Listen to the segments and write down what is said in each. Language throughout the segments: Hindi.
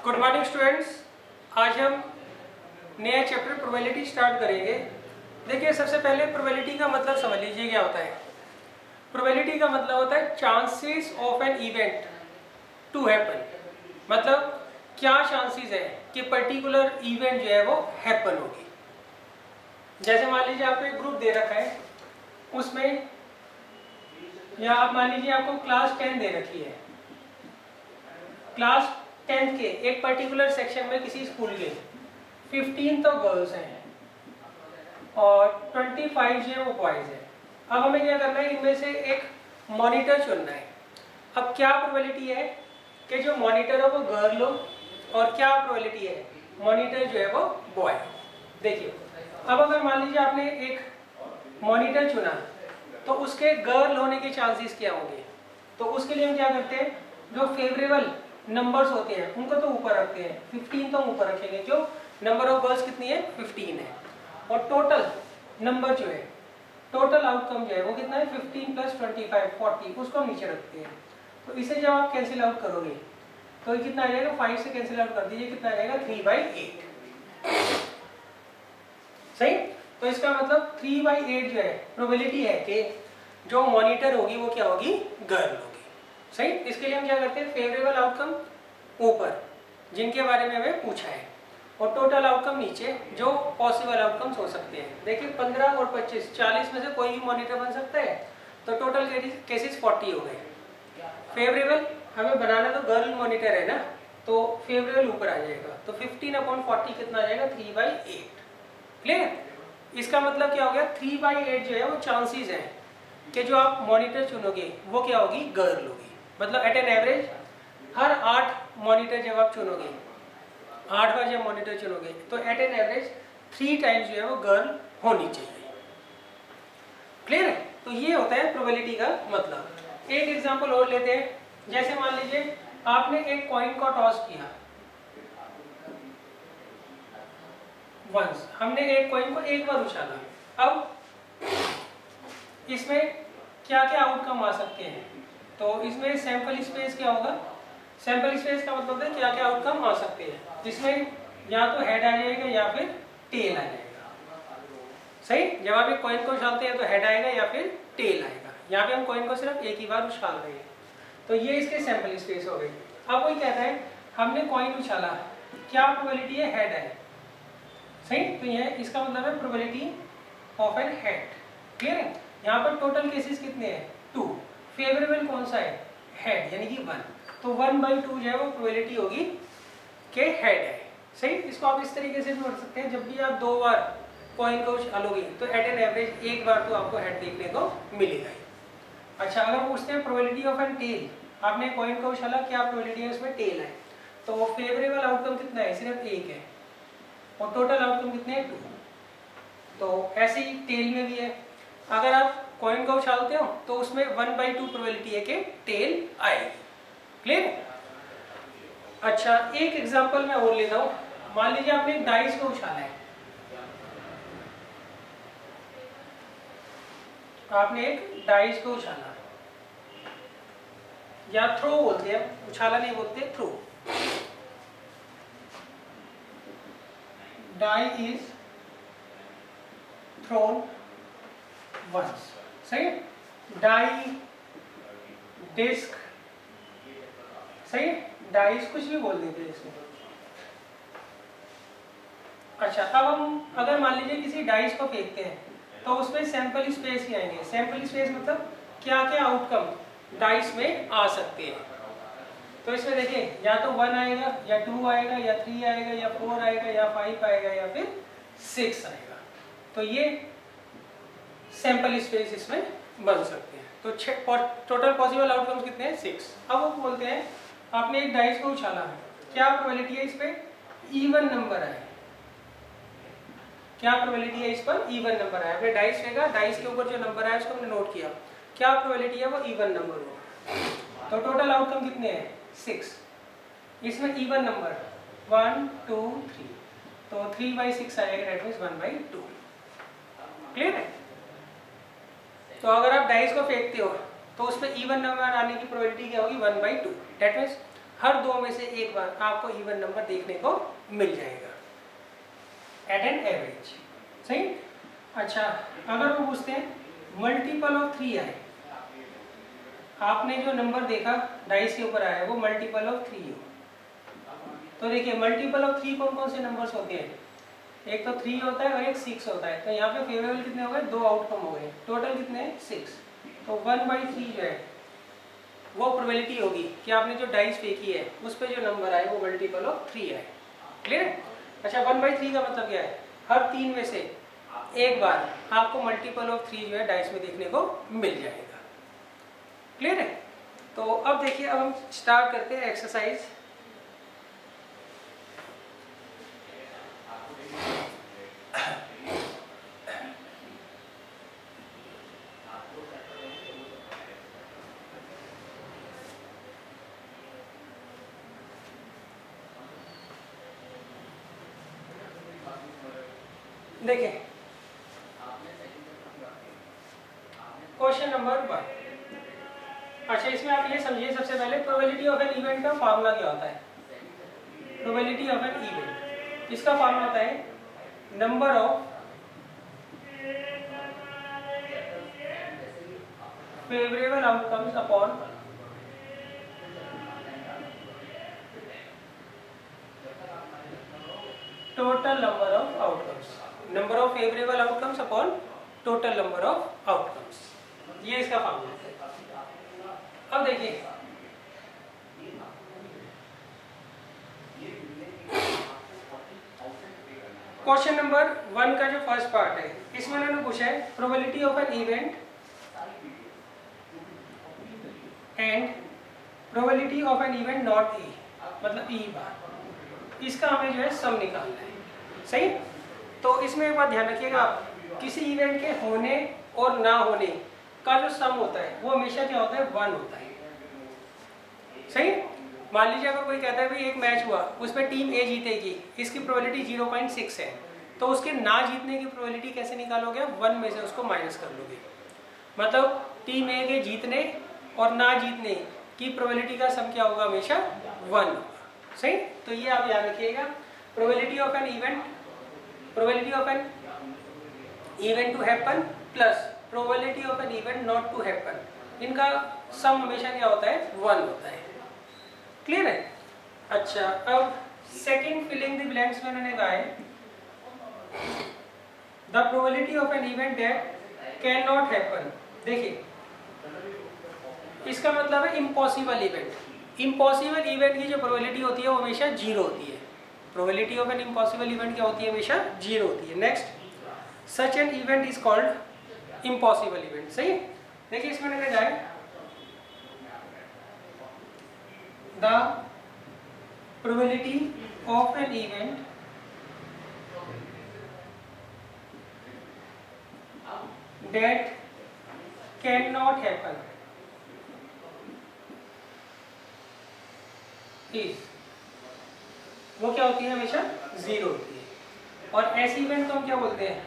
Good morning students. आज हम नया चैप्टर प्रोबेबिलिटी स्टार्ट करेंगे। देखिए, सबसे पहले प्रोबेबिलिटी का मतलब समझ लीजिए क्या होता है। प्रोबेबिलिटी का मतलब होता है chances of an event to happen. मतलब क्या चांसेस है कि पर्टिकुलर इवेंट जो है वो हैपन होगी। जैसे मान लीजिए आपको एक ग्रुप दे रखा है, उसमें या आप मान लीजिए आपको क्लास 10 दे रखी है। क्लास 10 के एक पर्टिकुलर सेक्शन में किसी स्कूल के 15 तो गर्ल्स हैं और 25 जो है वो बॉयज़ हैं। अब हमें क्या करना है, इनमें से एक मॉनिटर चुनना है। अब क्या प्रोबेबिलिटी है कि जो मॉनिटर हो वो गर्ल हो, और क्या प्रोबेबिलिटी है मॉनिटर जो है वो बॉय हो। देखिए, अब अगर मान लीजिए आपने एक मॉनिटर चुना तो उसके गर्ल होने के चांसेस क्या होंगे। तो उसके लिए हम क्या करते हैं, जो फेवरेबल नंबर्स होते हैं उनको तो ऊपर रखते हैं। 15 तो ऊपर रखेंगे, क्यों? नंबर ऑफ गर्ल्स कितनी है? 15 है। और टोटल नंबर जो है, टोटल आउटकम जो है वो कितना है? 15 प्लस 25 40, उसको हम नीचे रखते हैं। तो इसे जब आप कैंसिल आउट करोगे तो ये कितना आ जाएगा? 5 से कैंसिल आउट कर दीजिए, कितना आ जाएगा? 3/8। सही। तो इसका मतलब 3/8 जो है प्रोबेबिलिटी है कि जो मॉनिटर होगी वो क्या होगी? गर्ल होगी। सही। इसके लिए हम क्या करते हैं, फेवरेबल आउटकम ऊपर जिनके बारे में हमें पूछा है, और टोटल आउटकम नीचे जो पॉसिबल आउटकम्स हो सकते हैं। देखिए, 15 और 25 40 में से कोई भी मॉनिटर बन सकता है, तो टोटल केसेस 40 हो गए। फेवरेबल हमें बनाना तो गर्ल मॉनिटर है ना, तो फेवरेबल ऊपर आ जाएगा। तो 15/40 कितना आ जाएगा? 3/8। क्लियर? इसका मतलब क्या हो गया? 3/8 जो है वो चांसेस है कि जो आप मॉनिटर चुनोगे वो क्या होगी? गर्ल होगी। मतलब एट एन एवरेज हर 8 मॉनिटर जब आप चुनोगे, 8 बार जब मॉनिटर चुनोगे तो एट एन एवरेज 3 टाइम्स जो है वो गर्ल होनी चाहिए। क्लियर है? तो ये होता है प्रोबेबिलिटी का मतलब। एक एग्जांपल और लेते हैं। जैसे मान लीजिए आपने एक कॉइन को टॉस किया वंस, हमने एक कॉइन को एक बार उछाला। अब इसमें क्या क्या आउटकम आ सकते हैं? तो इसमें सैंपल स्पेस क्या होगा? सैंपल स्पेस का मतलब है क्या क्या आउटकम आ सकते हैं। जिसमें या तो हेड आ जाएगा या फिर टेल आ जाएगा। सही। जब आप एक कॉइन को उछालते हैं तो हेड आएगा या फिर टेल आएगा। यहाँ पे हम कॉइन को सिर्फ एक ही बार उछाल रहे हैं, तो ये इसके सैंपल स्पेस हो गई। अब वही कहता है हमने कॉइन उछाला, क्या प्रोबेबिलिटी है? हेड है। सही। तो यह इसका मतलब है probability of an head. Clear है? यहाँ पर टोटल केसेस कितने हैं? 2। फेवरेबल कौन सा है? हेड, यानी कि 1। तो 1/2 जो है वो प्रोबेबिलिटी होगी कि हेड है। सही। इसको आप इस तरीके से भी पढ़ सकते हैं, जब भी आप 2 बार कॉइन को उछालोगे तो एट एन एवरेज एक बार तो आपको हेड देखने को मिलेगा ही। अच्छा, अगर पूछते हैं प्रोबेबिलिटी ऑफ एन टेल, आपने कॉइन को उछाला, क्या प्रोबेबिलिटी है उसमें? टेल है। तो फेवरेबल आउटकम कितना है? सिर्फ 1 है। और टोटल आउटकम कितने हैं? 2। तो ऐसे ही टेल में भी है। अगर आप कॉइन को उछालते हो तो उसमें 1/2 प्रोबेबिलिटी है कि टेल आएगी। क्लियर? अच्छा, एक एग्जांपल मैं और लेता हूँ। मान लीजिए आपने एक डाइस को उछाला है। आपने एक डाइस को उछाला, या थ्रो बोलते हैं, उछाला नहीं बोलते, throw. Die is thrown once. सही। डाई, डिस्क, सही। डाइस कुछ भी बोल देते हैं इसमें। अच्छा, अब हम अगर मान लीजिए किसी डाइस को फेंकते हैं तो उसमें सैंपल स्पेस ही आएंगे। सैंपल स्पेस मतलब क्या क्या आउटकम डाइस में आ सकते हैं। तो इसमें देखिए, या तो 1 आएगा, या 2 आएगा, या 3 आएगा, या 4 आएगा, या 5 आएगा, या फिर 6 आएगा। तो ये सैंपल स्पेस इसमें बन सकते हैं। तो टोटल पॉसिबल आउटकम्स कितने हैं? 6। अब वो बोलते हैं आपने एक डाइस को उछाला है, क्या प्रोबेबिलिटी है इस पे? इवन नंबर आए। क्या प्रोबेबिलिटी है इस पर? इवन नंबर आया। आपने डाइस फेंका, डाइस के ऊपर जो नंबर आया उसको हमने नोट किया, क्या प्रोबेबिलिटी है? वो इवन नंबर हो। तो टोटल आउटकम कितने हैं? 6। इसमें इवन नंबर 1 2 3, तो 3/6 आएगा, दैट मीन्स 1/2। क्लियर है? तो अगर आप डाइस को फेंकते हो तो उसमें इवन नंबर आने की प्रोबेबिलिटी क्या होगी? 1/2। दैट मीन्स हर दो में से एक बार आपको इवन नंबर देखने को मिल जाएगा एट एन एवरेज। सही। अच्छा, अगर वो पूछते हैं मल्टीपल ऑफ 3 आए, आपने जो नंबर देखा डाइस के ऊपर आया वो मल्टीपल ऑफ 3 हो, तो देखिए मल्टीपल ऑफ 3 कौन कौन से नंबर्स होते हैं, एक तो 3 होता है और एक 6 होता है। तो यहाँ पे फेवरेबल कितने हो गए, 2 आउटकम हो गए, टोटल कितने हैं 6। तो 1/3 जो है वो प्रोबेबिलिटी होगी कि आपने जो डाइस फेंकी है उस पर जो नंबर आए वो मल्टीपल ऑफ 3 आए। क्लियर है। अच्छा, 1/3 का मतलब क्या है, हर 3 में से एक बार आपको मल्टीपल ऑफ 3 जो है डाइस में देखने को मिल जाएगा। क्लियर है। तो अब देखिए, अब हम स्टार्ट करते हैं एक्सरसाइज। देखिए क्वेश्चन नंबर 1। अच्छा, इसमें आप ये समझिए सबसे पहले प्रोबेबिलिटी ऑफ एन इवेंट का फार्मूला क्या होता है। प्रोबेबिलिटी ऑफ एन इवेंट, इसका फार्मूला होता है number of favourable outcomes upon total number of outcomes. Number of favourable outcomes upon total number of outcomes, ये इसका फार्मूला है। अब देखिए क्वेश्चन नंबर 1 का जो फर्स्ट पार्ट है, इसमें उन्होंने पूछा है probability of an event and probability of an event not E, मतलब ई बार। इसका हमें जो है सम निकालना है। सही। तो इसमें एक बात ध्यान रखिएगा, आप किसी इवेंट के होने और ना होने का जो सम होता है वो हमेशा क्या होता है, 1 होता है। सही। मान लीजिए अगर कोई कहता है भाई एक मैच हुआ उसमें टीम ए जीतेगी, इसकी प्रोबेबिलिटी 0.6 है, तो उसके ना जीतने की प्रोबेबिलिटी कैसे निकालोगे, 1 में से उसको माइनस कर लोगे। मतलब टीम ए के जीतने और ना जीतने की प्रोबेबिलिटी का सम क्या होगा, हमेशा 1 होगा। सही। तो ये आप याद रखिएगा, probability of an event, probability of an event to happen plus probability of an event not to happen, इनका सम हमेशा क्या होता है, 1 होता है। क्लियर है। अच्छा, अब सेकंड फिलिंग द ब्लैंक्स में उन्होंने कहा है the probability of an event that can not happen. देखिए इसका मतलब है इम्पॉसिबल इवेंट। इम्पॉसिबल इवेंट की जो प्रोबेबिलिटी होती है वो हमेशा 0 होती है। Probability of an impossible event क्या होती है, हमेशा 0 होती है। Next, such an event is called impossible event. सही। देखिए इसमें उन्होंने कहा है the probability of an event that cannot happen is, वो क्या होती है, हमेशा 0 होती है। और ऐसी इवेंट को हम क्या बोलते हैं,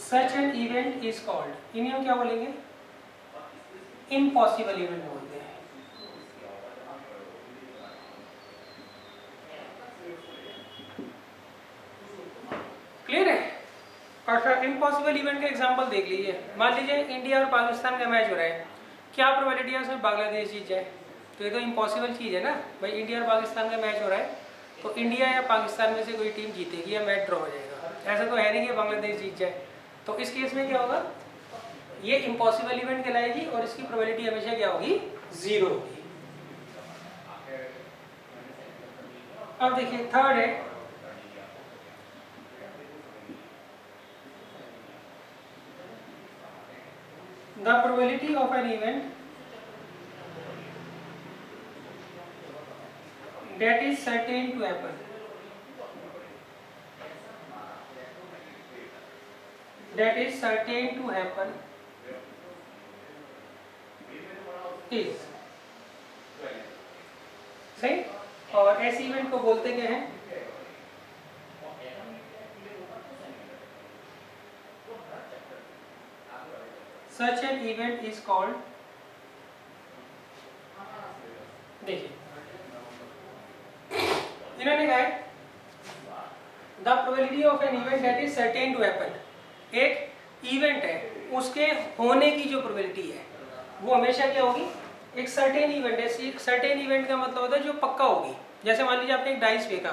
such an event is called, इन्हें हम क्या बोलेंगे, इम्पॉसिबल इवेंट बोलते हैं। क्लियर है। अच्छा, इम्पॉसिबल इवेंट का एग्जांपल देख लीजिए। मान लीजिए इंडिया और पाकिस्तान का मैच हो रहा है, क्या प्रोबेबिलिटी है उसमें बांग्लादेश जीत जाए, तो ये तो इम्पॉसिबल चीज़ है ना भाई। इंडिया और पाकिस्तान का मैच हो रहा है तो इंडिया या पाकिस्तान में से कोई टीम जीतेगी या मैच ड्रॉ हो जाएगा, ऐसा तो है नहीं कि बांग्लादेश जीत जाए। तो इस केस में क्या होगा, ये इम्पॉसिबल इवेंट कहलाएगी और इसकी प्रोबेबिलिटी हमेशा क्या होगी, 0 होगी। अब देखिए थर्ड है the probability of an event that is certain to happen, that is certain to happen is. सही। और ऐसे इवेंट को बोलते क्या हैं, such an event is called देखिए इन्होंने कहा है the probability of an event that is certain to happen, एक इवेंट है उसके होने की जो प्रोबेबिलिटी है वो हमेशा क्या होगी, एक सर्टेन इवेंट है। सर्टेन इवेंट का मतलब होता है जो पक्का होगी। जैसे मान लीजिए आपने एक डाइस फेंका,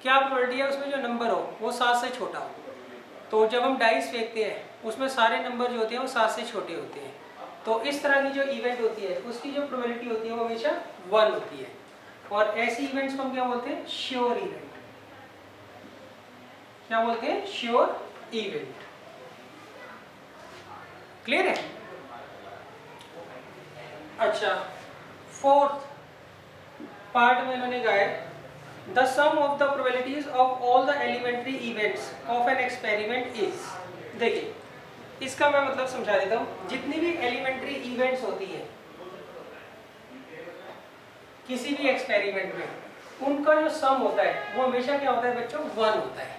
क्या प्रोबेबिलिटी है उसमें जो नंबर हो वो 7 से छोटा हो, तो जब हम डाइस फेंकते हैं उसमें सारे नंबर जो होते हैं वो 7 से छोटे होते हैं। तो इस तरह की जो इवेंट होती है उसकी जो प्रोबेबिलिटी होती है वो हमेशा 1 होती है। और ऐसी इवेंट्स को हम क्या बोलते हैं, श्योर इवेंट। क्या बोलते हैं, श्योर इवेंट। क्लियर है? अच्छा, फोर्थ पार्ट में इन्होंने कहा है the sum of the probabilities of all the elementary events of an experiment is. देखिए इसका मैं मतलब समझा देता हूँ। जितनी भी एलिमेंट्री इवेंट्स होती है किसी भी एक्सपेरिमेंट में, उनका जो सम होता है वो हमेशा क्या होता है बच्चों, 1 होता है।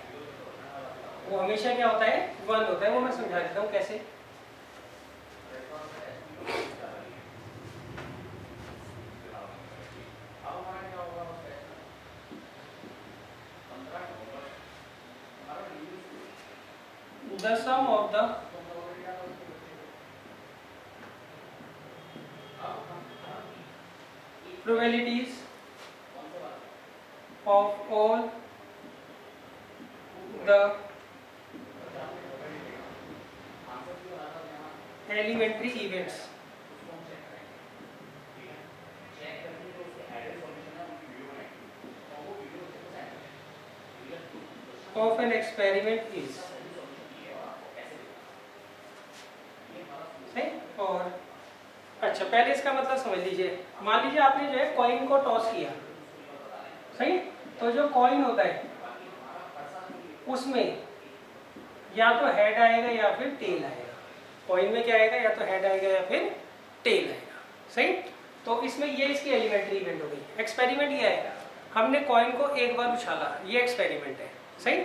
वो हमेशा क्या होता है, 1 होता है। वो मैं समझा देता हूँ कैसे। The sum of the probabilities of all the elementary events of an experiment is। सही। और अच्छा, पहले इसका मतलब समझ लीजिए। मान लीजिए आपने जो है कॉइन को टॉस किया, सही। तो जो कॉइन होता है उसमें या तो हेड आएगा या फिर टेल आएगा। कॉइन में क्या आएगा, या तो हेड आएगा या फिर टेल आएगा, सही। तो इसमें ये इसकी एलिमेंट्री इवेंट हो गई। एक्सपेरिमेंट ये है, हमने कॉइन को एक बार उछाला, ये एक्सपेरिमेंट है, सही।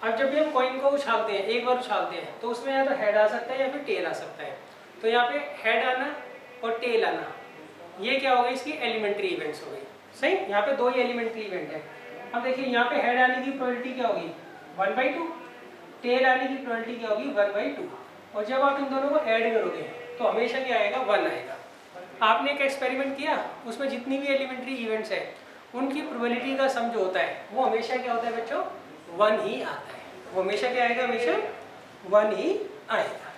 अब जब भी हम कॉइन को उछालते हैं, एक बार उछालते हैं, तो उसमें या तो हेड आ सकता है या फिर टेल आ सकता है। तो यहाँ पे हेड आना और टेल आना, ये क्या हो गई, इसकी एलिमेंट्री इवेंट्स हो गई, सही। यहाँ पे 2 ही एलिमेंट्री इवेंट है। अब देखिए यहाँ पे हेड आने की प्रोबेबिलिटी क्या होगी, 1/2। टेल आने की प्रोबेबिलिटी क्या होगी, 1/2। और जब आप इन दोनों को ऐड करोगे तो हमेशा क्या आएगा, 1 आएगा। आपने एक एक्सपेरिमेंट किया, उसमें जितनी भी एलिमेंट्री इवेंट्स है उनकी प्रोबेबिलिटी का सम जो होता है वो हमेशा क्या होता है बच्चों, 1 ही आता है। वो हमेशा क्या आएगा, हमेशा 1 ही आएगा।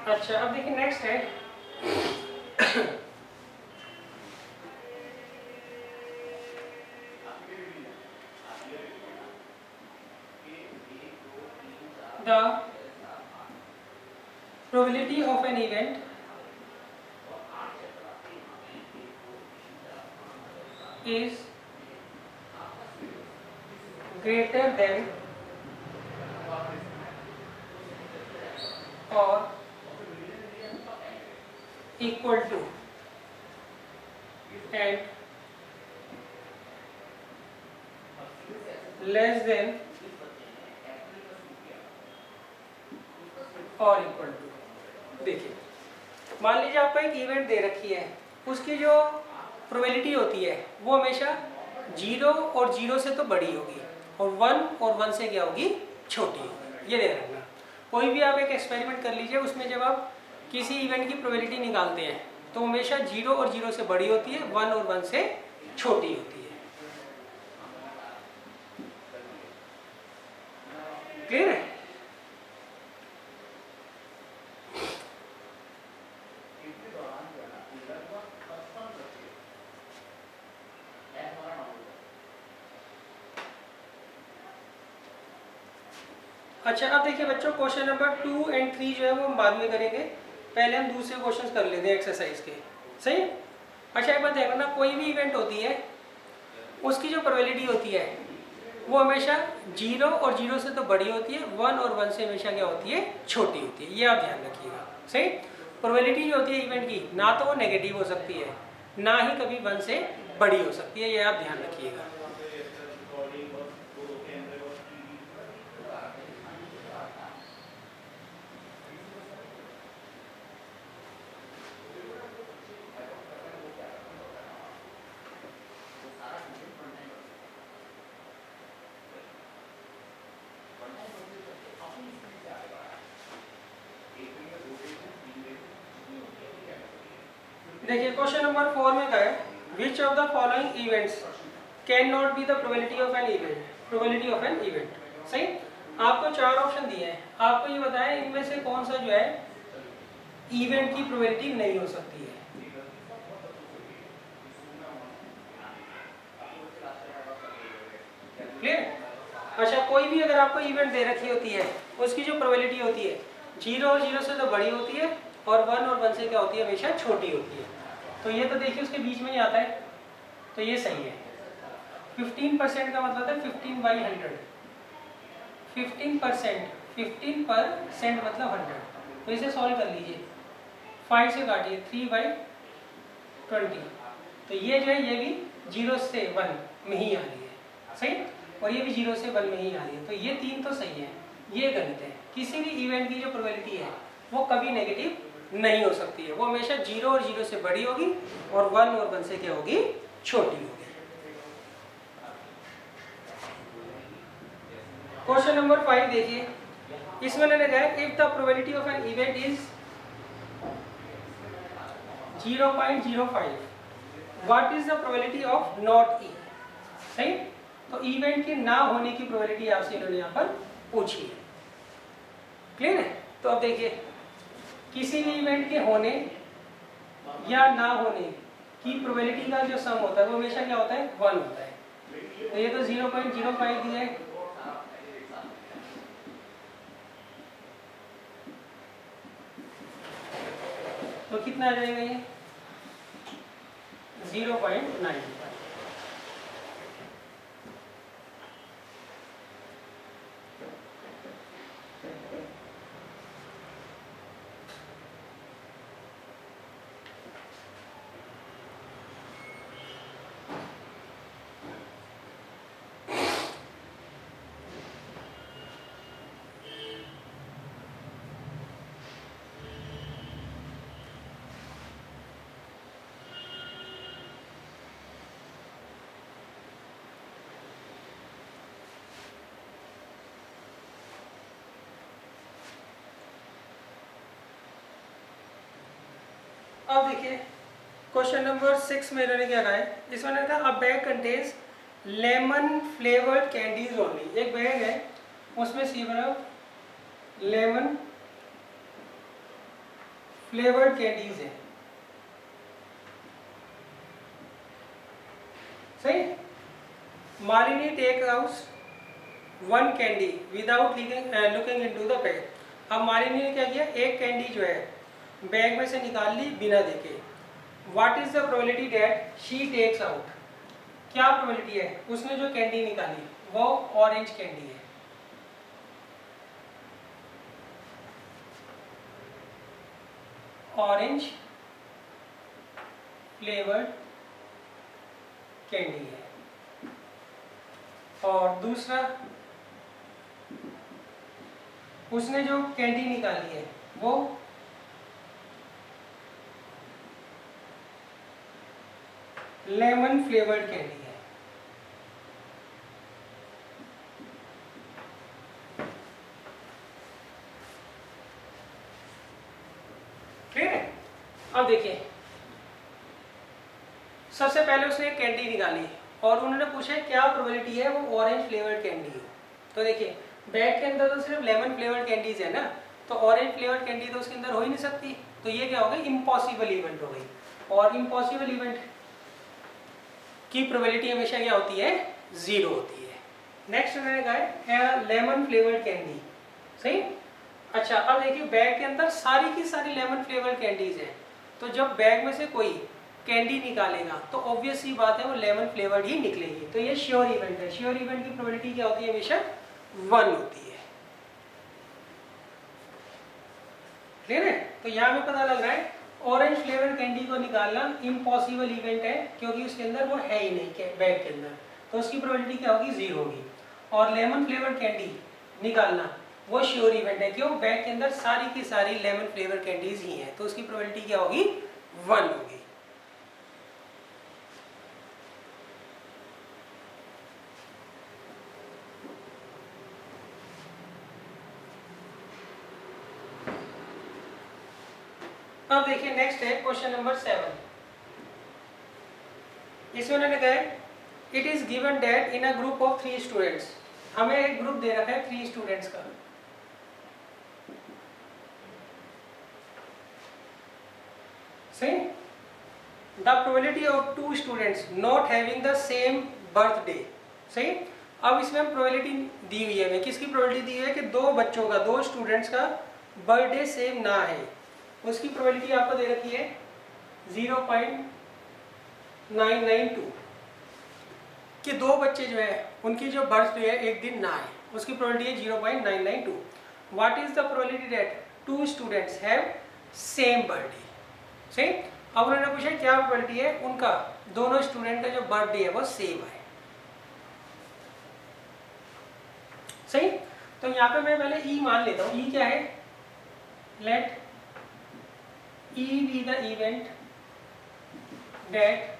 अच्छा, अब देखिए नेक्स्ट है the probability of an event is greater than or equal to and less than और इक्वल टू। देखिए मान लीजिए आपको एक इवेंट दे रखी है, उसकी जो प्रोबेबिलिटी होती है वो हमेशा 0 और 0 से तो बड़ी होगी और 1 और 1 से क्या होगी, छोटी होगी। ये दे रखना। कोई भी आप एक एक्सपेरिमेंट कर लीजिए, उसमें जब आप किसी इवेंट की प्रोबेबिलिटी निकालते हैं तो हमेशा 0 और 0 से बड़ी होती है, 1 और 1 से छोटी होती है। क्लियर है? अच्छा, अब देखिए बच्चों क्वेश्चन नंबर 2 और 3 जो है वो हम बाद में करेंगे। पहले हम दूसरे क्वेश्चंस कर लेते हैं एक्सरसाइज के, सही। अच्छा एक बात देखो ना, कोई भी इवेंट होती है उसकी जो प्रोबेबिलिटी होती है वो हमेशा 0 और 0 से तो बड़ी होती है, 1 और 1 से हमेशा क्या होती है, छोटी होती है। ये आप ध्यान रखिएगा, सही। प्रोबेबिलिटी जो होती है इवेंट की, ना तो वो नेगेटिव हो सकती है, ना ही कभी 1 से बड़ी हो सकती है। ये आप ध्यान रखिएगा। देखिए क्वेश्चन नंबर 4 में क्या है, which of the following events can not be the probability of an event, probability of an event. सही, आपको 4 ऑप्शन दिए हैं, आपको ये बताया इनमें से कौन सा जो है इवेंट की प्रोबेबिलिटी नहीं हो सकती है। क्लियर? अच्छा, कोई भी अगर आपको इवेंट दे रखी होती है उसकी जो प्रोबेबिलिटी होती है 0 और 0 से तो बड़ी होती है और 1 और 1 से क्या होती है, हमेशा छोटी होती है। तो ये तो देखिए उसके बीच में ही आता है, तो ये सही है। 15% का मतलब है 15/100, 15% मतलब 100। तो इसे सॉल्व कर लीजिए, 5 से काटिए, 3/20। तो ये जो है ये भी 0 से 1 में ही आ रही है, सही, और ये भी 0 से 1 में ही आ रही है। तो ये 3 तो सही है, ये गलत है। किसी भी इवेंट की जो प्रोबेबिलिटी है वो कभी नेगेटिव नहीं हो सकती है, वो हमेशा 0 और 0 से बड़ी होगी और 1 और 1 से क्या होगी, छोटी होगी। क्वेश्चन नंबर 5 देखिए, इसमें मैंने कहा if the probability of an event is 0.05, what is the probability of not E. सही, तो इवेंट के ना होने की प्रोबेबिलिटी आपसे इन्होंने यहाँ पर पूछी है। क्लियर है? तो अब देखिए, किसी भी इवेंट के होने या ना होने की प्रोबेबिलिटी का जो सम होता है वो हमेशा क्या होता है, 1 होता है। तो ये तो 0.05 दिया है, तो कितना आ जाएगा ये 0.9। अब देखिए क्वेश्चन नंबर 6 में इन्होंने क्या कहा है, इसमें इन्होंने कहा a bag contains lemon flavoured candies only. एक बैग है उसमें सिर्फ लेमन फ्लेवर्ड कैंडीज है, सही। Malini take out 1 candy without looking into the bag. अब मालिनी ने क्या किया, एक कैंडी जो है बैग में से निकाल ली बिना देखे। What is the probability that she takes out, क्या प्रोबेबिलिटी है उसने जो कैंडी निकाली वो ऑरेंज कैंडी है। ऑरेंज फ्लेवर्ड कैंडी है। और दूसरा, उसने जो कैंडी निकाली है वो लेमन फ्लेवर्ड कैंडी है। ठीक है? अब देखिए, सबसे पहले उसने एक कैंडी निकाली और उन्होंने पूछा क्या प्रोबेबिलिटी है वो ऑरेंज फ्लेवर्ड कैंडी हो। तो देखिए बैग के अंदर तो सिर्फ लेमन फ्लेवर्ड कैंडीज है ना, तो ऑरेंज फ्लेवर्ड कैंडी तो उसके अंदर हो ही नहीं सकती। तो ये क्या हो गई, इम्पॉसिबल इवेंट हो गई। और इम्पॉसिबल इवेंट की प्रोबेबिलिटी हमेशा क्या होती है, 0 होती है। नेक्स्ट उन्होंने कहा है लेमन फ्लेवर्ड कैंडी, सही। अच्छा, अब देखिए बैग के अंदर सारी की सारी लेमन फ्लेवर्ड कैंडीज है, तो जब बैग में से कोई कैंडी निकालेगा तो ऑब्वियस सी बात है वो लेमन फ्लेवर्ड ही निकलेगी। तो ये श्योर इवेंट है। श्योर इवेंट की प्रोबेबिलिटी क्या होती है, हमेशा 1 होती है। क्लियर है? तो यहाँ पे पता लग रहा है ऑरेंज फ्लेवर्ड कैंडी को निकालना इम्पॉसिबल इवेंट है, क्योंकि उसके अंदर वो है ही नहीं बैग के अंदर, तो उसकी प्रोबेबिलिटी क्या होगी, 0 होगी। और लेमन फ्लेवर्ड कैंडी निकालना वो श्योर इवेंट है, क्यों, बैग के अंदर सारी की सारी लेमन फ्लेवर्ड कैंडीज ही हैं, तो उसकी प्रोबेबिलिटी क्या होगी, 1 होगी। अब देखिए नेक्स्ट है क्वेश्चन नंबर 7। इसमें उन्होंने कहा है it is given that in a group of 3 students, हमें एक ग्रुप दे रखा है 3 स्टूडेंट्स का, सही। The probability of 2 students not having the same birthday, सही। अब इसमें हम प्रोबेबिलिटी दी हुई है, हमें किसकी प्रोबेबिलिटी दी है कि 2 बच्चों का, 2 स्टूडेंट्स का बर्थडे सेम ना है, उसकी प्रोबेबिलिटी आपको दे रखी है 0.992 कि 2 बच्चे जो है उनकी जो बर्थडे है एक दिन ना है, उसकी प्रोबेबिलिटी है 0.992। What is the probability that 2 students have same birthday, सही। अब उन्होंने पूछा क्या प्रोबेबिलिटी है उनका, दोनों स्टूडेंट का जो बर्थडे है वो सेम है, सही। तो यहाँ पे मैं पहले ई मान लेता हूँ। ई क्या है, let E be the event that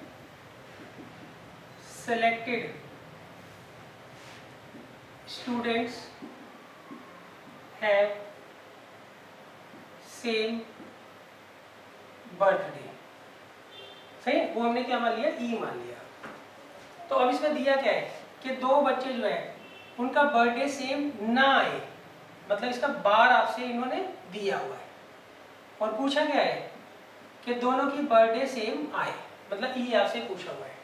selected students have same birthday, सही। वो हमने क्या मान लिया, ई मान लिया। तो अब इसमें दिया क्या है कि 2 बच्चे जो है उनका बर्थडे सेम ना आए, मतलब इसका बार आपसे इन्होंने दिया हुआ है, और पूछा क्या है कि दोनों की बर्थडे सेम आए, मतलब ई आपसे पूछा हुआ है।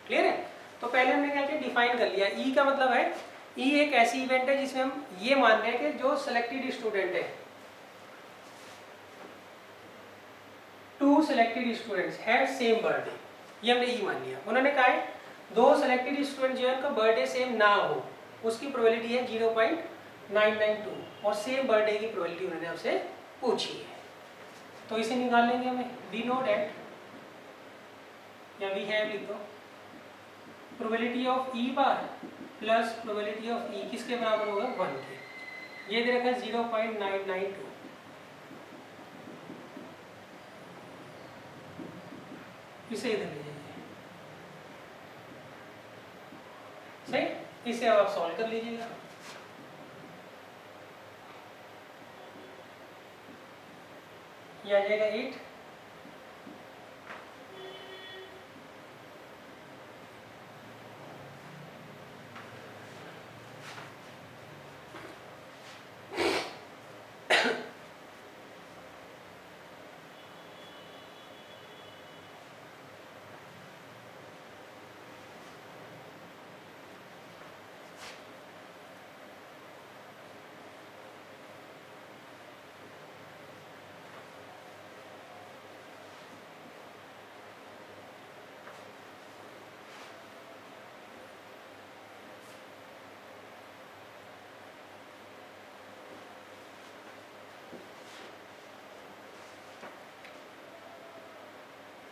क्लियर है। तो पहले हमने क्या किया, डिफाइन कर लिया। ई का मतलब है, ई एक ऐसी इवेंट है जिसमें हम ये मान रहे हैं कि जो सिलेक्टेड स्टूडेंट है, 2 selected students have same birthday, ये हमने ई मान लिया। उन्होंने कहा है 2 सिलेक्टेड स्टूडेंट जो है उनका बर्थडे सेम ना हो, उसकी प्रोबेबिलिटी है 0.992, और सेम बर्थडे की प्रोबेबिलिटी उन्होंने आपसे पूछी है। तो इसे निकाल लेंगे हमें, वी नो दैट, या वी हैव लिख दो, probability of E bar plus probability of E किसके बराबर होगा, 1 के। ये दे रखा है 0.992, इसे इधर ले जाइए, सही। इसे अब आप सॉल्व कर लीजिएगा। ये आ जाएगा 8,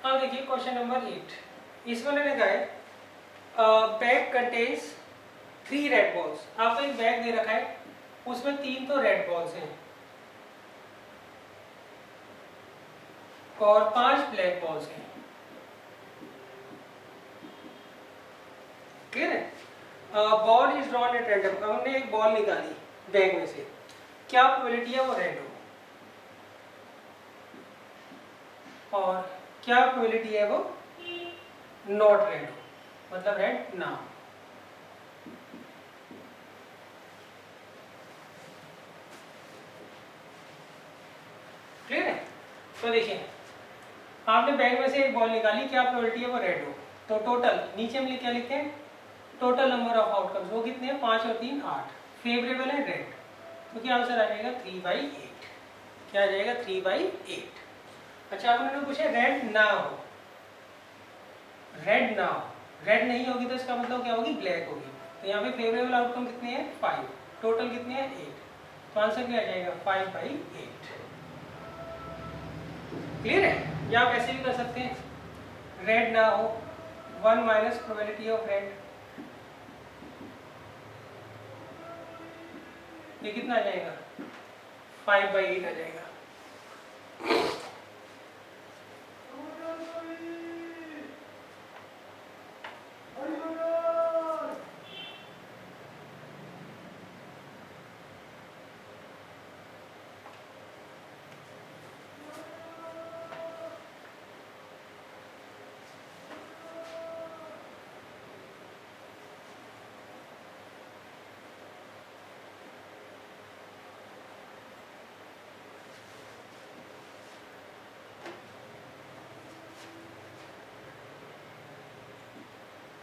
अब देखिए क्वेश्चन नंबर 8, इसमें उन्होंने कहा है बैग कंटेन्स 3 रेड बॉल्स। आपको एक बैग दे रखा है, उसमें 3 तो रेड बॉल्स हैं और 5 ब्लैक बॉल्स हैं, क्लियर है। Ball is drawn at random, हमने एक बॉल निकाली बैग में से, क्या प्रोबेबिलिटी है वो रेड हो, और क्या प्रोबेबिलिटी है वो नॉट रेड हो, मतलब रेड ना हो। क्लियर है। तो देखिए आपने बैग में से एक बॉल निकाली, क्या प्रोबेबिलिटी है वो रेड हो, तो टोटल नीचे हम क्या लिखते हैं, टोटल नंबर ऑफ आउटकम्स वो कितने हैं, 5 और 3 8, फेवरेबल है रेड, तो क्या आंसर आ जाएगा 3/8। क्या आ जाएगा 3/8। अच्छा आप उन्होंने पूछा रेड ना हो, रेड ना हो, रेड नहीं होगी तो इसका मतलब क्या होगी, ब्लैक होगी। तो यहाँ पे फेवरेबल आउटकम कितने हैं 5, टोटल कितने हैं 8, तो आंसर क्या आ जाएगा 5/8। क्लियर है। या आप ऐसे भी कर सकते हैं, रेड ना हो 1 माइनस प्रोबेबिलिटी ऑफ रेड, ये कितना आ जाएगा 5/8 आ जाएगा।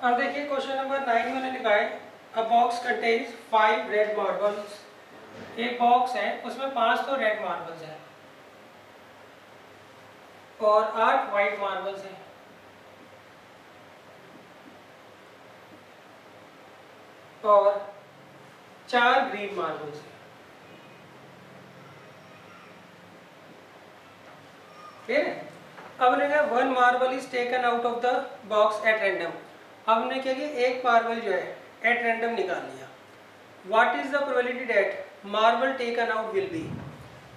अब देखिए क्वेश्चन नंबर 9 में मैंने लिखा है अ बॉक्स कंटेन्स 5 रेड मार्बल्स। एक बॉक्स है उसमें 5 तो रेड मार्बल्स हैं और 8 वाइट मार्बल्स हैं। और 4 ग्रीन मार्बल्स हैं। क्लियर है? अब हमने कहा 1 marble is taken out of the box eight random. अब हमने क्या किया, एक मार्बल जो है एट रैंडम निकाल लिया। What is the probability that marble taken out will be?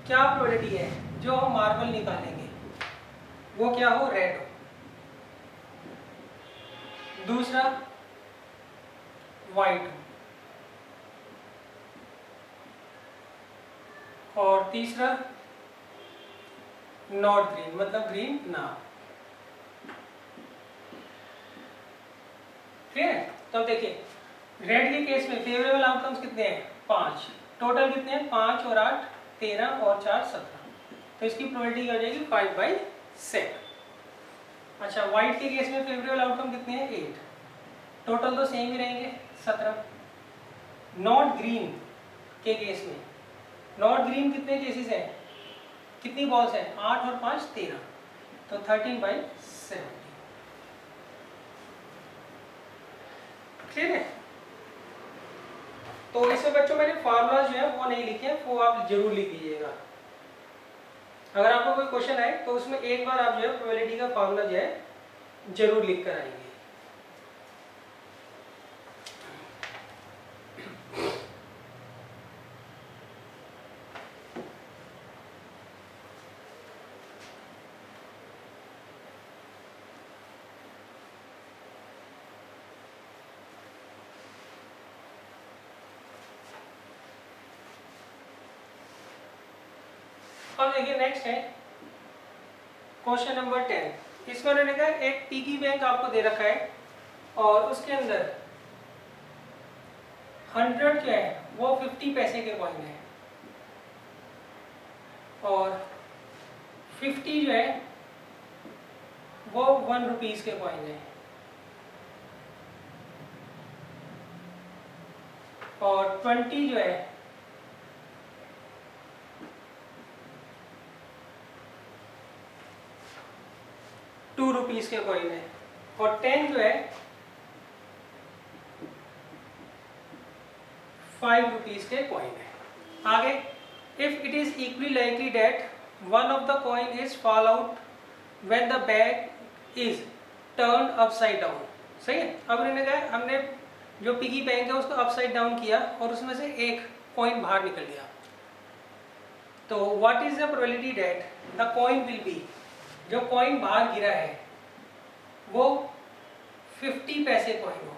क्या प्रोबेबिलिटी है जो हम मार्बल निकालेंगे वो क्या हो, रेड हो। दूसरा वाइट हो। और तीसरा नॉट ग्रीन, मतलब ग्रीन ना। ठीक है? तो अब देखिए रेड के केस में फेवरेबल आउटकम्स कितने हैं, 5। टोटल कितने हैं, 5 और 8 13 और 4 17। तो इसकी प्रोबेबिलिटी क्या हो जाएगी, 5/7। अच्छा, व्हाइट के केस में फेवरेबल आउटकम कितने हैं, 8। टोटल तो सेम ही रहेंगे 17। नॉट ग्रीन के केस में, नॉट ग्रीन कितने केसेस हैं, कितनी बॉल्स हैं, 8 और 5 13। तो 13/7। क्लियर है? तो इसमें बच्चों मैंने फार्मूला जो है वो नहीं लिखे, वो आप जरूर लिख लीजिएगा। अगर आपको कोई क्वेश्चन आए तो उसमें एक बार आप जो है प्रोबेबिलिटी का फार्मूला जो है जरूर लिख कर आएंगे। अब देखिए नेक्स्ट है क्वेश्चन नंबर 10। इसमें उन्होंने कहा एक पिगी बैंक आपको दे रखा है और उसके अंदर 100 जो है वो 50 पैसे के कॉइन है और 50 जो है वो 1 रुपीस के कॉइन है और 20 जो है 2 रुपीस के कॉइन है और 10 जो है 5 रुपीस के कॉइन है। आगे, if it is equally likely that one of the coin is fall out when the bag is turn upside down. सही है? अब उन्होंने कहा हमने जो पिगी बैंक है उसको अपसाइड डाउन किया और उसमें से एक कॉइन बाहर निकल गया। तो what is the probability that the coin will be, जो कॉइन बाहर गिरा है वो 50 पैसे कॉइन हो।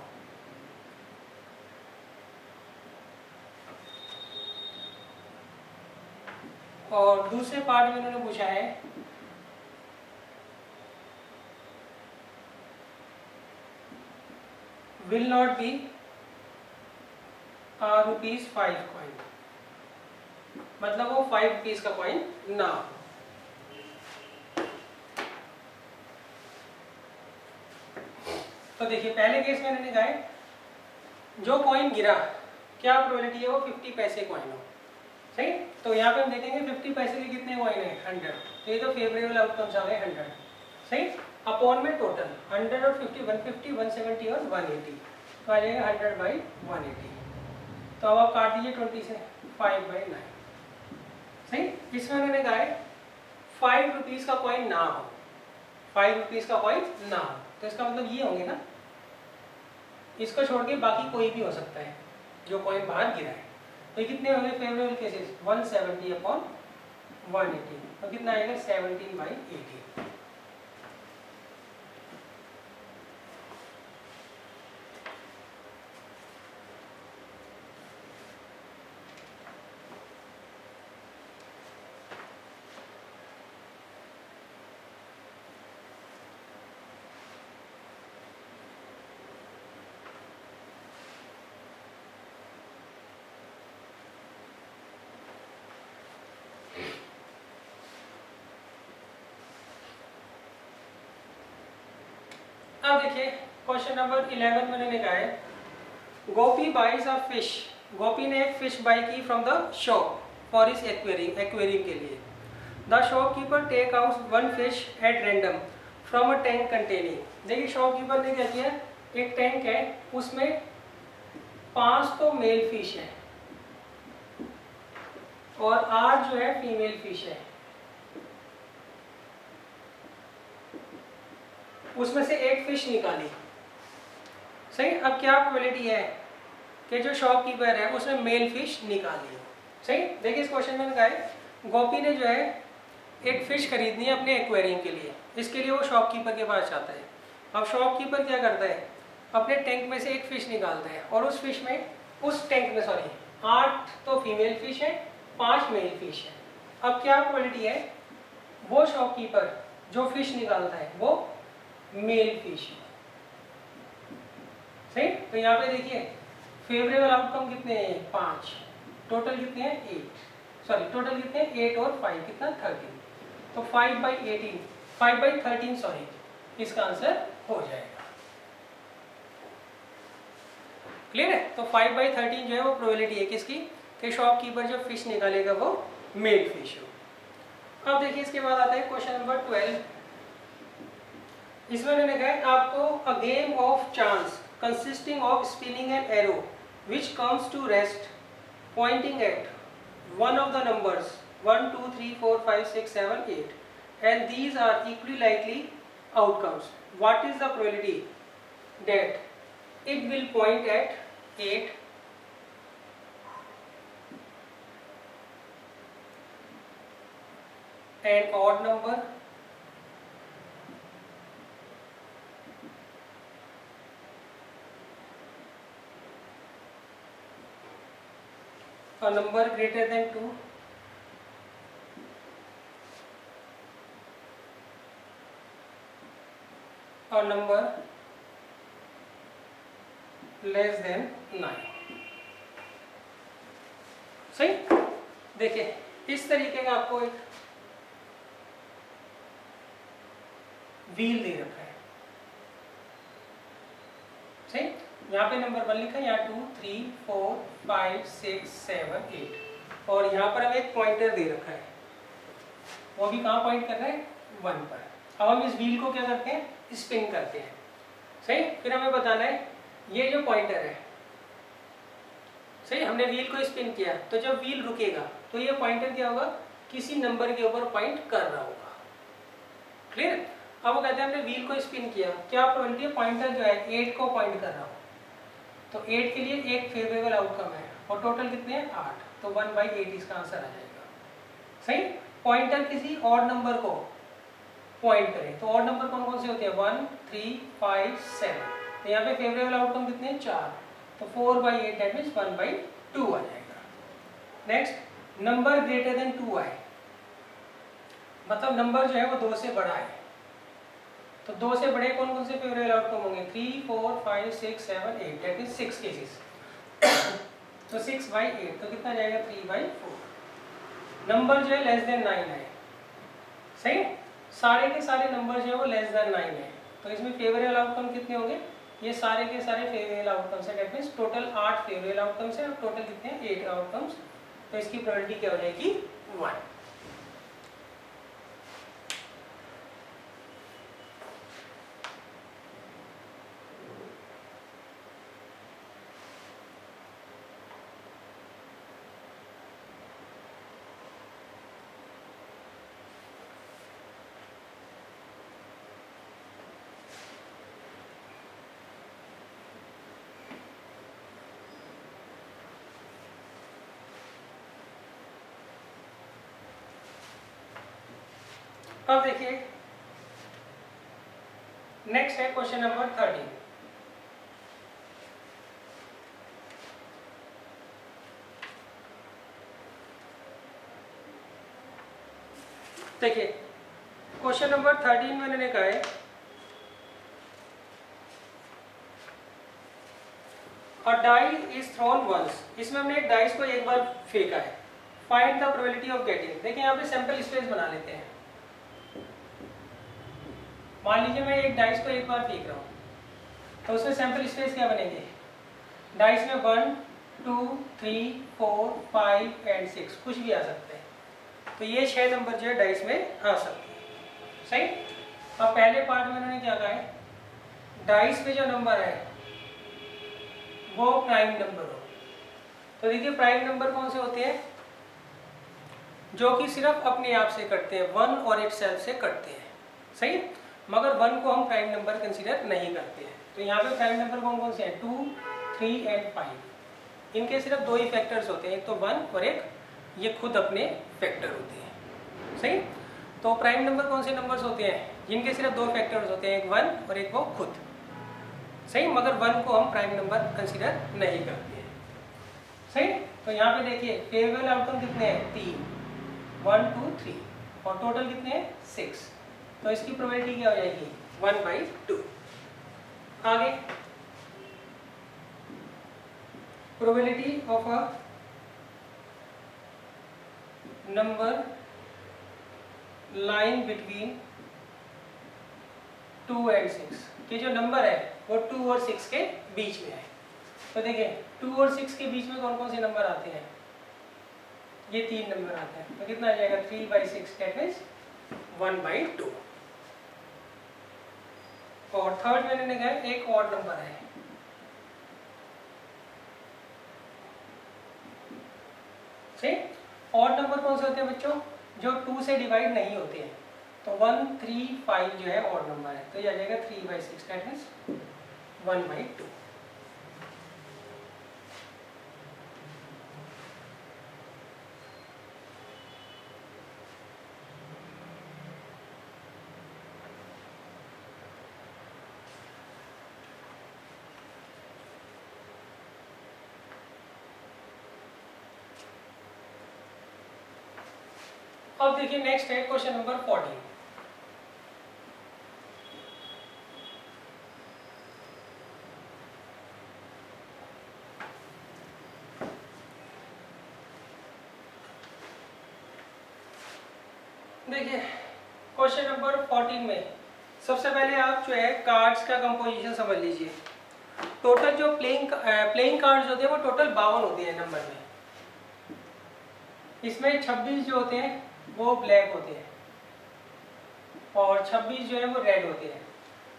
और दूसरे पार्ट में उन्होंने पूछा है will not be rupees 5 coin, मतलब वो 5 रुपीज का कॉइन ना। तो देखिए पहले केस में इन्होंने कहा है जो कॉइन गिरा क्या प्रोबेबिलिटी है वो 50 पैसे कॉइन हो। सही? तो यहाँ पे हम देखेंगे 50 पैसे के कितने कॉइन है, 100। तो ये तो फेवरेबल आउटकम्स आ गए 100। सही? अपॉन में टोटल 100 और 50 150 170 और 180, तो आ जाएगा 100/180। तो अब आप काट दीजिए 20 से, 5/9। सही? इसमें उन्होंने कहा है 5 रुपीज का कॉइन ना हो, 5 रुपीज का कॉइन ना हो। तो इसका मतलब ये होंगे ना, इसको छोड़ के बाकी कोई भी हो सकता है जो कॉइन बाहर गिरा है। तो ये कितने होंगे फेवरेबल केसेस, 170/180। तो कितना आएगा, 17/80। अब देखिए क्वेश्चन नंबर 11 मैंने लिखा है, गोपी बाइज अ फिश। गोपी ने एक फिश बाई की फ्रॉम द शॉप फॉर इस एक्वेरियम के लिए। The shopkeeper take out one fish at random from a tank containing. देखिए शॉपकीपर ने क्या किया, एक टैंक है उसमें 5 तो मेल फिश है और 8 जो है फीमेल फिश है। उसमें से एक फिश निकाली, सही। अब क्या प्रोबेबिलिटी है कि जो शॉपकीपर है उसने मेल फिश निकाली, सही। देखिए इस क्वेश्चन में कहा है गोपी ने जो है एक फिश खरीदनी है अपने एक्वेरियम के लिए। इसके लिए वो शॉपकीपर के पास जाता है। अब शॉपकीपर क्या करता है, अपने टैंक में से एक फिश निकालता है और उस फिश में, उस टैंक में 8 तो फीमेल फिश है, 5 मेल फिश है। अब क्या प्रोबेबिलिटी है, वो शॉपकीपर जो फिश निकालता है वो मेल फिश है, सही। तो यहाँ पे देखिए फेवरेबल आउटकम कितने हैं, 5। टोटल कितने हैं, 8। सॉरी टोटल कितने हैं, 8 और 5 कितना, 13। तो 5/18, 5/13 सॉरी, इसका आंसर हो जाएगा। क्लियर है। तो 5/13 जो है वो प्रोबेबिलिटी है किसकी, कि शॉपकीपर जो फिश निकालेगा वो मेल फिश हो। अब देखिए इसके बाद आता है क्वेश्चन नंबर 12। इसमें मैंने कहा है आपको a game of chance consisting of spinning an arrow which comes to rest pointing at one of the numbers 1 2 3 4 5 6 7 8 and these are equally likely outcomes. What is the probability that it will point at 8, an odd number, a number greater than 2, a number less than 9, सही। देखिए इस तरीके का आपको एक व्हील दे रखा है, सही। यहाँ पे नंबर 1 लिखा है, यहाँ 2 3 4 5 6 7 8 और यहाँ पर हमें एक पॉइंटर दे रखा है, वो भी कहाँ पॉइंट कर रहा है, 1 पर। अब हम इस व्हील को क्या करते हैं, स्पिन करते हैं, सही। फिर हमें बताना है ये जो पॉइंटर है, सही, हमने व्हील को स्पिन किया तो जब व्हील रुकेगा तो ये पॉइंटर क्या होगा, किसी नंबर के ऊपर पॉइंट कर रहा होगा। क्लियर। अब वो कहते हैं हमने व्हील को स्पिन किया, क्या प्रोबेबिलिटी है, पॉइंटर जो है 8 को पॉइंट कर रहा हो, तो 8 के लिए एक फेवरेबल आउटकम है और टोटल कितने हैं, 8, तो 1/8 इसका आंसर आ जाएगा, सही। पॉइंटर किसी और नंबर को पॉइंट करें तो और नंबर कौन कौन से होते हैं, 1 3 5 7, तो यहाँ पे फेवरेबल आउटकम कितने हैं, 4, तो 4/8 दैट मीन्स 1/2 आ जाएगा। नेक्स्ट नंबर ग्रेटर देन 2 आए, मतलब नंबर जो है वो 2 से बड़ा है, तो 2 से बड़े कौन कौन से फेवरेबल आउटकम होंगे, 3 4 5 6 7 8 दैट मीन्स 6 केसेस, तो 6/8 तो कितना जाएगा, 3/4। नंबर जो है लेस देन 9 है, सही। सारे के सारे नंबर जो है वो लेस देन 9 है, तो इसमें फेवरेबल आउटकम कितने होंगे, ये सारे के सारे फेवरेबल आउटकम्स है, that means total 8 favourable outcomes है और टोटल कितने हैं, 8 आउटकम्स, तो इसकी प्रोबेबिलिटी क्या हो जाएगी, 1। अब देखिए नेक्स्ट है क्वेश्चन नंबर 13। देखिए क्वेश्चन नंबर 13 में मैंने कहा है अ डाई इज थ्रोन वंस, इसमें हमने एक डाइस को एक बार फेंका है, find the probability of getting. देखिए यहाँ पे सैंपल स्पेस बना लेते हैं, मान लीजिए मैं एक डाइस को एक बार फेंक रहा हूँ, तो उसमें सैंपल स्पेस क्या बनेंगे, डाइस में 1 2 3 4 5 एंड 6 कुछ भी आ सकते हैं। तो ये 6 नंबर जो है डाइस में आ सकते हैं। सही। अब पहले पार्ट में उन्होंने क्या कहा है, डाइस पे जो नंबर है वो प्राइम नंबर हो। तो देखिए प्राइम नंबर कौन से होते हैं, जो कि सिर्फ अपने आप से कटते हैं, 1 और इट सेल्फ से कटते हैं। सही। मगर 1 को हम प्राइम नंबर कंसीडर नहीं करते हैं। तो यहाँ पे प्राइम नंबर कौन कौन से हैं, 2 3 एंड 5। इनके सिर्फ दो ही फैक्टर्स होते हैं, एक तो 1 और एक ये खुद अपने फैक्टर होते हैं। सही। तो प्राइम नंबर कौन से नंबर्स होते हैं, जिनके सिर्फ दो फैक्टर्स होते हैं, एक 1 और एक वो खुद। सही। मगर 1 को हम प्राइम नंबर कंसीडर नहीं करते हैं। सही। तो यहाँ पे देखिए फेवरेबल आउटकम कितने हैं, 3 1 2 3 और टोटल कितने हैं 6। तो इसकी प्रोबेबिलिटी क्या हो जाएगी 1/2। आगे probability of a number line between 2 and 6 कि जो नंबर है वो 2 और 6 के बीच में है। तो देखिए 2 और 6 के बीच में कौन कौन से नंबर आते हैं, ये 3 नंबर आते हैं। तो कितना आ जाएगा 3/6 दैट मीन्स 1/2। और थर्ड में मैंने कहा एक और नंबर है, सही। और नंबर कौन से होते हैं बच्चों, जो 2 से डिवाइड नहीं होते हैं। तो 1 3 5 जो है और नंबर है, तो ये आ जाएगा 3/6 दैट मीन्स 1/2। अब देखिए नेक्स्ट है क्वेश्चन नंबर 14। देखिए क्वेश्चन नंबर 14 में सबसे पहले आप जो है कार्ड्स का कंपोजिशन समझ लीजिए। टोटल जो प्लेइंग कार्ड्स होते हैं वो टोटल 52 होते हैं नंबर में। इसमें 26 जो होते हैं वो ब्लैक होते हैं और 26 जो है वो रेड होते हैं।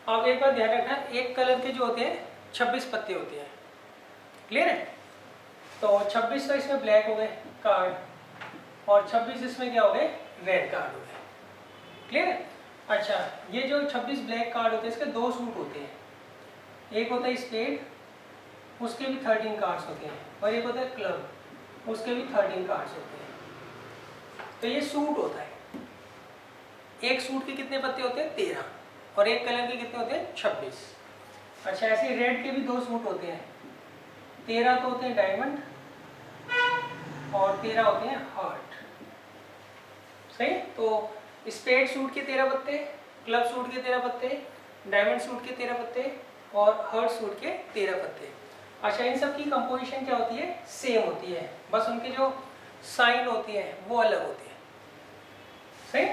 अब एक बात ध्यान रखना, एक कलर के जो होते हैं 26 पत्ते होते हैं। क्लियर है। तो 26 तो इसमें ब्लैक हो गए कार्ड और 26 इसमें क्या हो गए, रेड कार्ड हो गए। क्लियर है। अच्छा, ये जो 26 ब्लैक कार्ड होते हैं इसके दो सूट होते हैं। एक होता है स्पेड, उसके भी 13 कार्ड्स होते हैं, और एक होता है क्लब, उसके भी 13 कार्ड्स होते हैं। तो ये सूट होता है। एक सूट के कितने पत्ते होते हैं 13 और एक कलर के कितने होते हैं 26। अच्छा, ऐसे रेड के भी दो सूट होते हैं, 13 तो होते हैं डायमंड और 13 होते हैं हार्ट। सही। तो स्पेड सूट के 13 पत्ते, क्लब सूट के 13 पत्ते, डायमंड सूट के 13 पत्ते और हार्ट सूट के 13 पत्ते। अच्छा, इन सब की कंपोजिशन क्या होती है, सेम होती है, बस उनके जो साइन होती है वो अलग होती है। सही।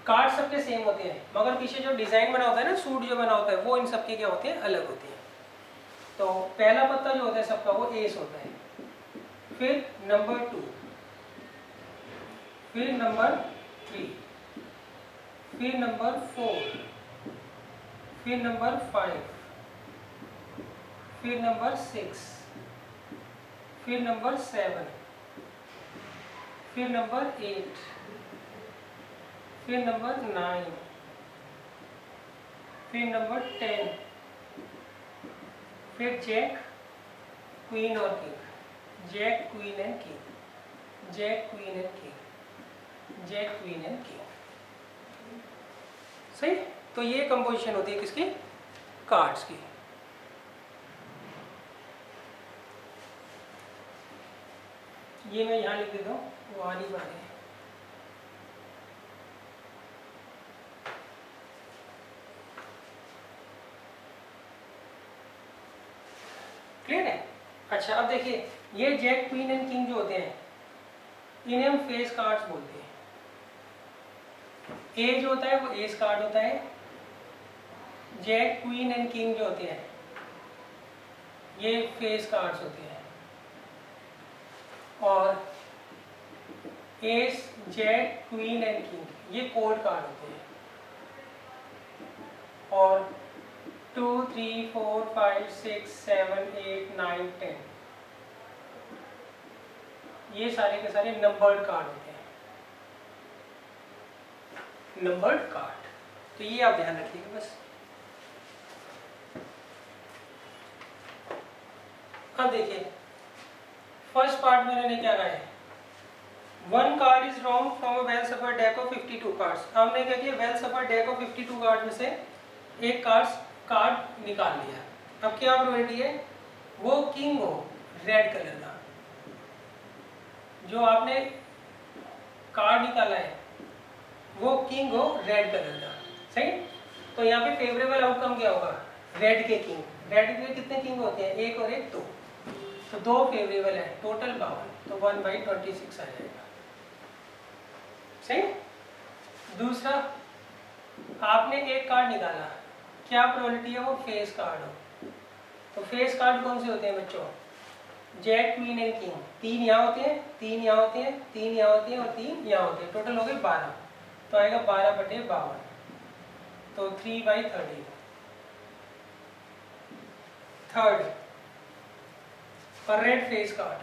कार्ड सबके सेम होते हैं, मगर पीछे जो डिजाइन बना होता है ना, सूट जो बना होता है, वो इन सबके क्या होते हैं, अलग होते हैं। तो पहला पत्ता जो होता है सबका वो एस होता है, फिर नंबर 2, फिर नंबर 3, फिर नंबर 4, फिर नंबर 5, फिर नंबर 6, फिर नंबर 7, फिर नंबर 8, फिर नंबर 9, फिर नंबर 10, फिर जैक क्वीन और king, jack queen and king, jack queen and king, jack queen and king. सही। तो ये कंपोजिशन होती है किसकी, कार्ड्स की। ये मैं यहाँ लिख देता हूँ, वो आ नहीं पा रही है। क्लियर है। अच्छा, अब देखिए ये जैक क्वीन एंड किंग जो होते हैं इन्हें हम फेस कार्ड्स बोलते हैं। ए जो होता है वो एस कार्ड होता है, जैक क्वीन एंड किंग जो होते हैं ये फेस कार्ड्स होते हैं, और ace jack queen and king ये कोड कार्ड होते हैं, और 2 3 4 5 6 7 8 9 10 ये सारे के सारे नंबर्ड कार्ड होते हैं, नंबर्ड कार्ड। तो ये आप ध्यान रखिएगा बस। अब देखिए फर्स्ट पार्ट में मैंने क्या कहा है, one card is drawn from a well suffered deck of 52 cards. हमने क्या किया, well suffered deck of 52 card में से एक कार्ड निकाल लिया। अब क्या प्रोबेबिलिटी है, वो किंग हो रेड कलर का, जो आपने कार्ड निकाला है वो किंग हो रेड कलर का, सही। तो यहाँ पे फेवरेबल आउटकम क्या होगा, रेड के किंग। रेड के कितने किंग होते हैं, एक और एक दो, तो दो फेवरेबल है, टोटल 52, तो 1/26 आ जाएगा, सही। दूसरा आपने एक कार्ड निकाला, क्या प्रोबेबिलिटी है वो फेस कार्ड हो। तो फेस कार्ड कौन से होते हैं बच्चों, जैक क्वीन एंड किंग। 3 यहाँ होते हैं, 3 यहाँ होते हैं, 3 यहाँ होते हैं और 3 यहाँ होते हैं, टोटल हो गए 12। तो आएगा 12/52, तो 3/30। थर्ड और रेड फेस कार्ड,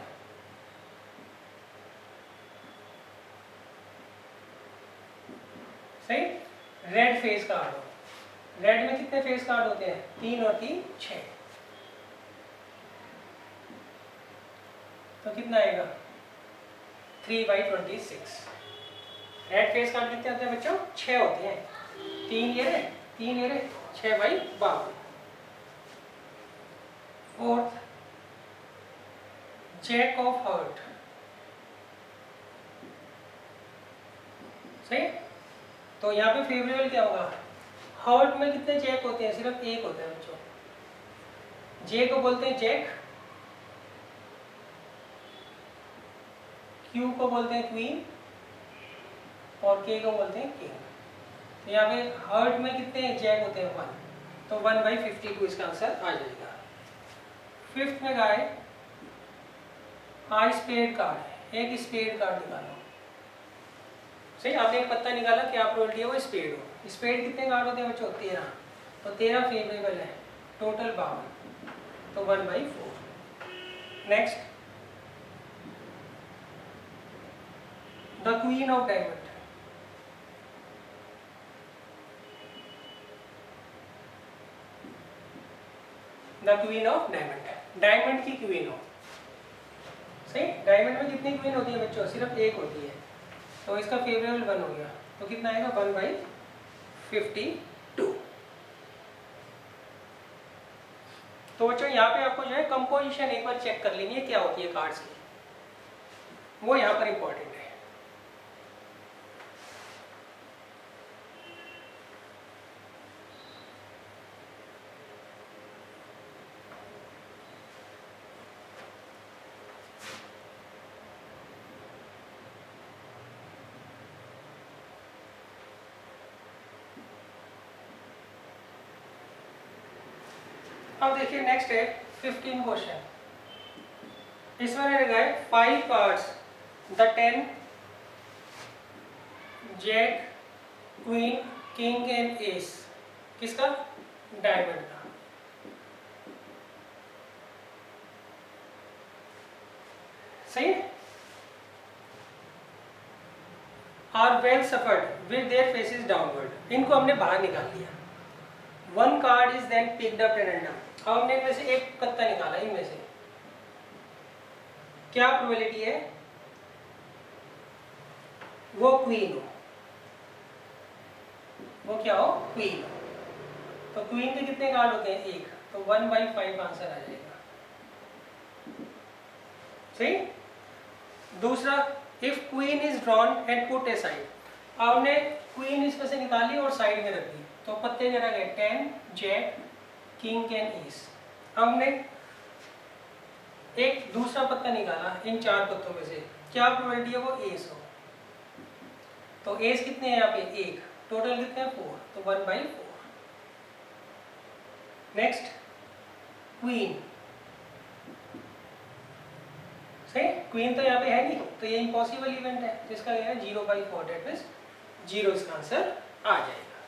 सही। रेड फेस कार्ड हो, रेड में कितने फेस कार्ड होते हैं, 3 और 3 6, तो कितना आएगा 3/26। रेड फेस कार्ड कितने होते हैं बच्चों, 6 होते हैं, 3 ये रहे 3 ये रहे, 6/52। फोर्थ जैक ऑफ हार्ट, सही। तो यहाँ पे फेवरेबल क्या होगा, हार्ट में कितने जैक होते हैं, सिर्फ एक होता है बच्चों। जे को बोलते हैं जैक, क्यू को बोलते हैं क्वीन, और के को बोलते हैं किंग। तो यहाँ पे हार्ट में कितने जैक होते हैं, 1, तो 1/52 इसका आंसर आ जाएगा। फिफ्थ में गाय स्पेड कार्ड, एक स्पेड कार्ड निकालो, सही। आपने एक पत्ता निकाला, क्या प्रोबेबिलिटी है वो स्पेड हो। स्पेड कितने कार्ड होते हैं बच्चों, 13, तो 13 फेवरेबल है, टोटल 52, तो 1/4। Next the queen of diamond, the queen of diamond, diamond की क्वीन हो, सही। डायमंड में कितनी क्वीन होती है बच्चों, सिर्फ एक होती है, तो इसका फेवरेबल 1 हो गया, तो कितना आएगा 1/52। तो बच्चों यहाँ पे आपको जो है कंपोजिशन एक बार चेक कर लेनी है क्या होती है कार्ड्स की, वो यहाँ पर इंपॉर्टेंट है। अब देखिए नेक्स्ट है 15 क्वेश्चन। इसमें रहेगा 5 cards, the 10 jack queen king and ace, किसका, डायमंड का। सही। Are well shuffled with their faces downward, इनको हमने बाहर निकाल दिया। One card is then picked up at random, अब हमने इनमें से एक पत्ता निकाला, इनमें से क्या प्रोबेबिलिटी है वो क्वीन हो, वो क्या हो, क्वीन हो। तो क्वीन के कितने कार्ड होते हैं, एक, तो 1/5 आंसर आ जाएगा, सही। दूसरा if queen is drawn and put A side, आपने क्वीन इसमें से निकाली और साइड में रख दी, तो पत्ते क्या गए 10 जैक किंग एंड एस। हमने एक दूसरा पत्ता निकाला इन 4 पत्तों में से, क्या प्रोबेबिलिटी है वो एस हो, तो एस कितने हैं यहाँ पे, एक, टोटल कितने हैं 4, तो 1/4। नेक्स्ट क्वीन, सही, क्वीन तो यहाँ पे है नहीं, तो ये इम्पॉसिबल इवेंट है, जिसका ये है 0 by 4, डेट मीन्स 0 इसका आंसर आ जाएगा।